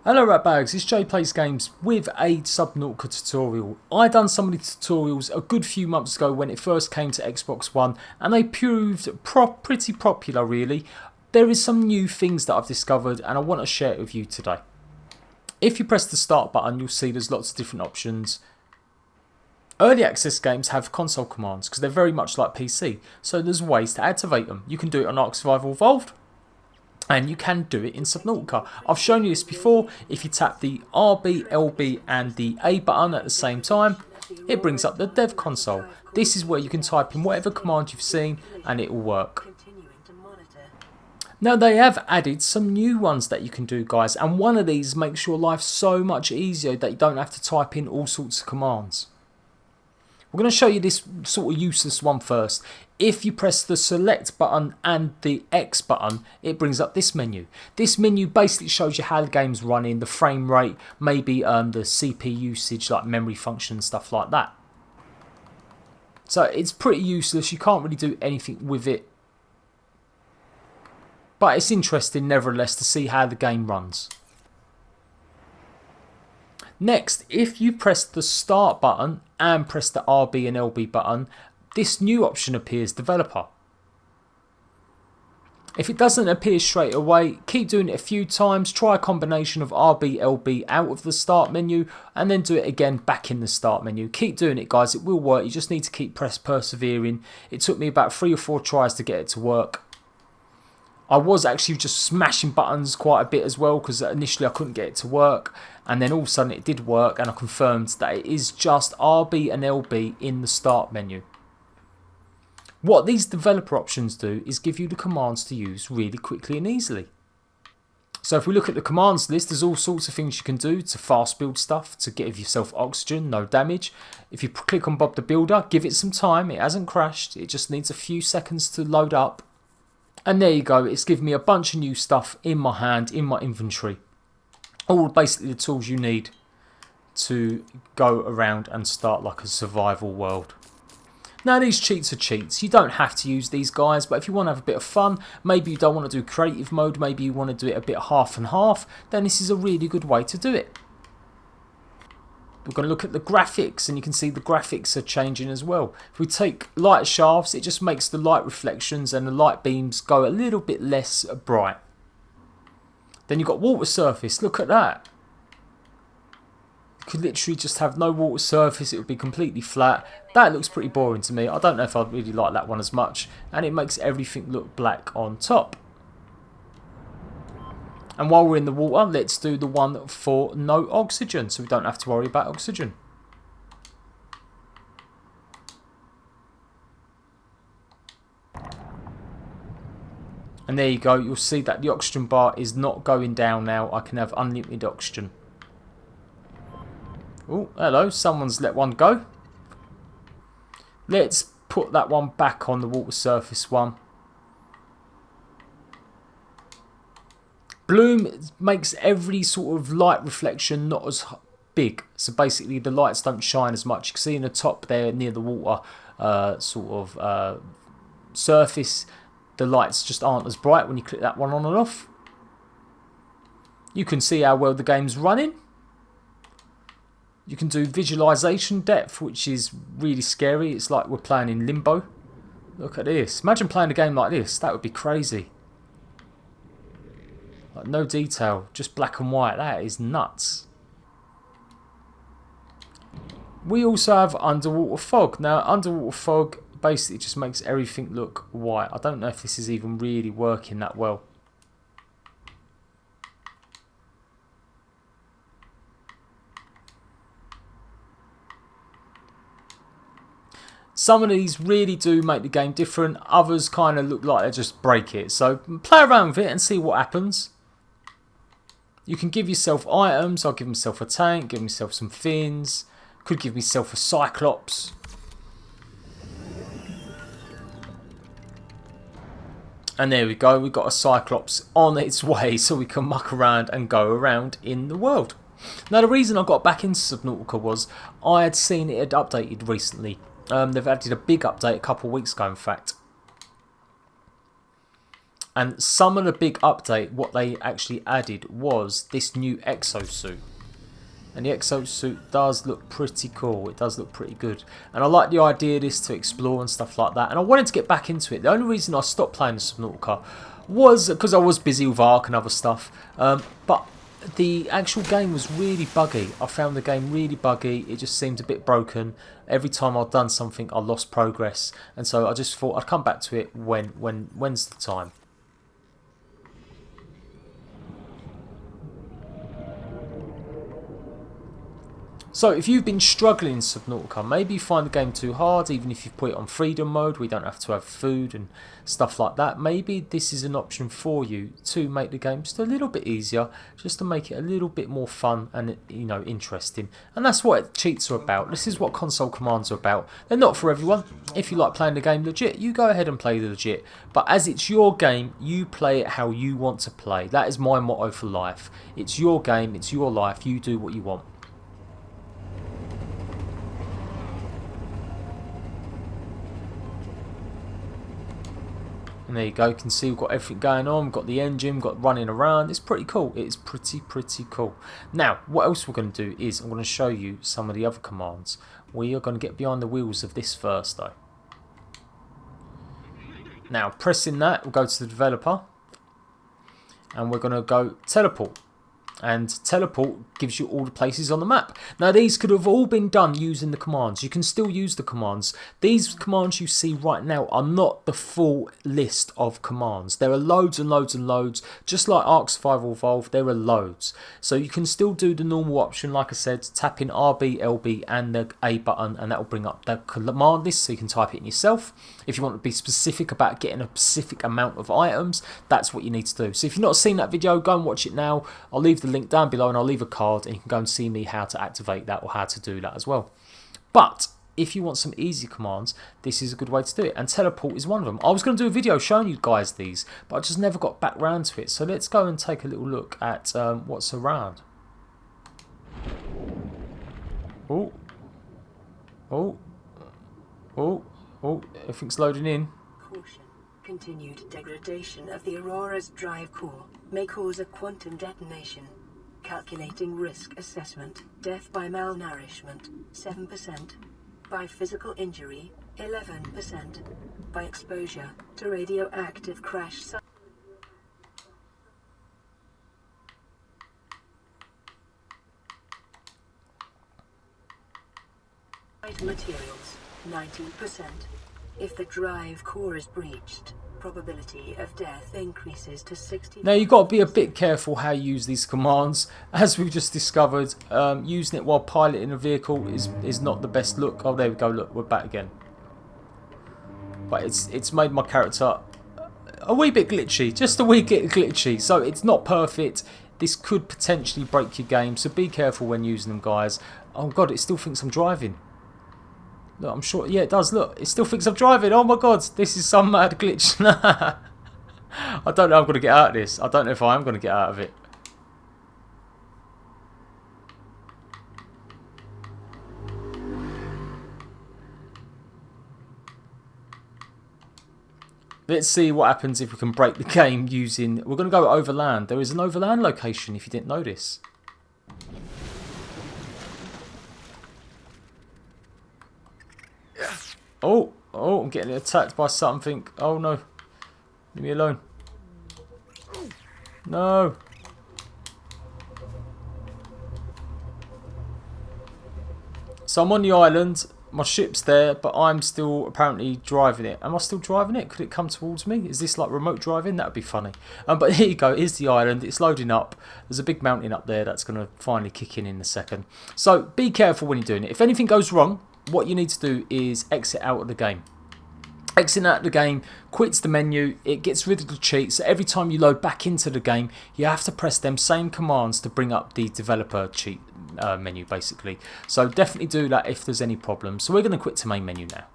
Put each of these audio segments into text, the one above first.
Hello Ratbags, it's Jade PlaySGames with a Subnautica tutorial. I done some of the tutorials a good few months ago when it first came to Xbox One and they proved pretty popular really. There is some new things that I've discovered and I want to share it with you today. If you press the start button you'll see there's lots of different options. Early access games have console commands because they're very much like PC, so there's ways to activate them. You can do it on Ark Survival Evolved. And you can do it in Subnautica. I've shown you this before. If you tap the RB, LB and the A button at the same time, it brings up the dev console. This is where you can type in whatever command you've seen and it will work. Now they have added some new ones that you can do, guys, and one of these makes your life so much easier that you don't have to type in all sorts of commands. We're going to show you this sort of useless one first. If you press the select button and the X button, it brings up this menu. This menu basically shows you how the game's running, the frame rate, maybe the CPU usage like memory function and stuff like that. So it's pretty useless, you can't really do anything with it. But it's interesting nevertheless to see how the game runs. Next, if you press the start button and press the RB and LB button, this new option appears, developer. If it doesn't appear straight away, keep doing it a few times, try a combination of RB, LB out of the start menu and then do it again back in the start menu. Keep doing it, guys, it will work, you just need to keep persevering. It took me about 3 or 4 tries to get it to work. I was actually just smashing buttons quite a bit as well because initially I couldn't get it to work, and then all of a sudden it did work and I confirmed that it is just RB and LB in the start menu. What these developer options do is give you the commands to use really quickly and easily. So if we look at the commands list, there's all sorts of things you can do to fast build stuff, to give yourself oxygen, no damage. If you click on Bob the Builder, give it some time, it hasn't crashed, it just needs a few seconds to load up. And there you go, it's given me a bunch of new stuff in my hand, in my inventory. All basically the tools you need to go around and start like a survival world. Now these cheats are cheats, you don't have to use these guys, but if you want to have a bit of fun, maybe you don't want to do creative mode, maybe you want to do it a bit half and half, then this is a really good way to do it. We're going to look at the graphics and you can see the graphics are changing as well. If we take light shafts, it just makes the light reflections and the light beams go a little bit less bright. Then you've got water surface, look at that. You could literally just have no water surface, it would be completely flat. That looks pretty boring to me, I don't know if I'd really like that one as much. And it makes everything look black on top. And while we're in the water, let's do the one for no oxygen, so we don't have to worry about oxygen. And there you go, you'll see that the oxygen bar is not going down now. I can have unlimited oxygen. Oh, hello, someone's let one go. Let's put that one back on the water surface one. Bloom makes every sort of light reflection not as big, so basically the lights don't shine as much. You can see in the top there near the water surface, the lights just aren't as bright when you click that one on and off. You can see how well the game's running. You can do visualization depth, which is really scary. It's like we're playing in limbo. Look at this, imagine playing a game like this, that would be crazy. Like no detail, just black and white. That is nuts. We also have underwater fog. Now underwater fog basically just makes everything look white. I don't know if this is even really working that well. Some of these really do make the game different. Others kind of look like they just break it. So play around with it and see what happens. You can give yourself items. I'll give myself a tank, give myself some fins. Could give myself a cyclops. And there we go, we've got a cyclops on its way so we can muck around and go around in the world. Now the reason I got back into Subnautica was I had seen it had updated recently. They've added a big update a couple of weeks ago in fact. And some of the big update, what they actually added was this new exosuit. And the exosuit does look pretty cool. It does look pretty good. And I like the idea of this to explore and stuff like that. And I wanted to get back into it. The only reason I stopped playing the Subnautica was because I was busy with Ark and other stuff. But the actual game was really buggy. I found the game really buggy. It just seemed a bit broken. Every time I'd done something, I lost progress. And so I just thought I'd come back to it when's the time. So if you've been struggling in Subnautica, maybe you find the game too hard, even if you put it on freedom mode, we don't have to have food and stuff like that. Maybe this is an option for you to make the game just a little bit easier, just to make it a little bit more fun and, you know, interesting. And that's what cheats are about. This is what console commands are about. They're not for everyone. If you like playing the game legit, you go ahead and play the legit. But as it's your game, you play it how you want to play. That is my motto for life. It's your game, it's your life, you do what you want. And there you go, you can see we've got everything going on, we've got the engine, we've got running around. It's pretty cool. It is pretty cool. Now, what else we're going to do is I'm going to show you some of the other commands. We are going to get behind the wheels of this first though. Now, pressing that, we'll go to the developer and we're going to go teleport. And teleport gives you all the places on the map. Now these could have all been done using the commands. You can still use the commands. These commands you see right now are not the full list of commands. There are loads and loads and loads. Just like Ark Survival Evolved, there are loads. So you can still do the normal option, like I said, tap in RB, LB and the A button, and that will bring up the command list so you can type it in yourself. If you want to be specific about getting a specific amount of items, that's what you need to do. So if you've not seen that video, go and watch it now. I'll leave the link down below and I'll leave a card and you can go and see me how to activate that or how to do that as well. But if you want some easy commands, this is a good way to do it, and teleport is one of them. I was going to do a video showing you guys these, but I just never got back round to it. So let's go and take a little look at what's around. Oh, oh, oh, oh, everything's loading in. Caution. Continued degradation of the Aurora's drive core may cause a quantum detonation. Calculating risk assessment. Death by malnourishment, 7%. By physical injury, 11%. By exposure to radioactive crash site materials, 19%. If the drive core is breached, probability of death increases to 60%. Now you've got to be a bit careful how you use these commands. As we've just discovered, using it while piloting a vehicle is not the best look. Oh, there we go, look, we're back again. But it's made my character a wee bit glitchy, just a wee bit glitchy. So it's not perfect. This could potentially break your game, so be careful when using them, guys. Oh god, it still thinks I'm driving. Look, I'm sure, yeah, it does, look. It still thinks I'm driving. Oh my god, this is some mad glitch. I don't know how I'm going to get out of this. I don't know if I am going to get out of it. Let's see what happens if we can break the game using... We're going to go overland. There is an overland location if you didn't know this. Oh, oh, I'm getting attacked by something. Oh no. Leave me alone. No. So I'm on the island. My ship's there, but I'm still apparently driving it. Am I still driving it? Could it come towards me? Is this like remote driving? That would be funny. But here you go. Here's the island. It's loading up. There's a big mountain up there that's going to finally kick in a second. So be careful when you're doing it. If anything goes wrong, what you need to do is exit out of the game. Exiting out of the game quits the menu. It gets rid of the cheats. So every time you load back into the game, you have to press them same commands to bring up the developer cheat menu, basically. So definitely do that if there's any problems. So we're going to quit to main menu now.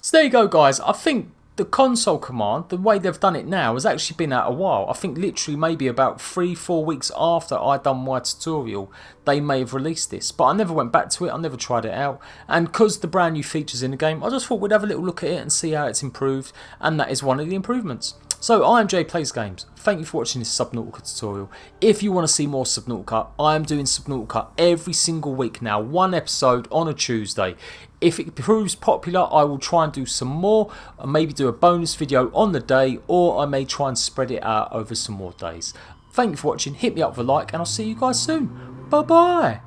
So there you go, guys. I think the console command, the way they've done it now, has actually been out a while. I think literally maybe about 3-4 weeks after I done my tutorial, they may have released this. But I never went back to it, I never tried it out. And because the brand new features in the game, I just thought we'd have a little look at it and see how it's improved. And that is one of the improvements. So I am Jade PLAYSGAMES. Thank you for watching this Subnautica tutorial. If you want to see more Subnautica, I am doing Subnautica every single week now. One episode on a Tuesday. If it proves popular, I will try and do some more. And maybe do a bonus video on the day. Or I may try and spread it out over some more days. Thank you for watching. Hit me up with a like and I'll see you guys soon. Bye bye.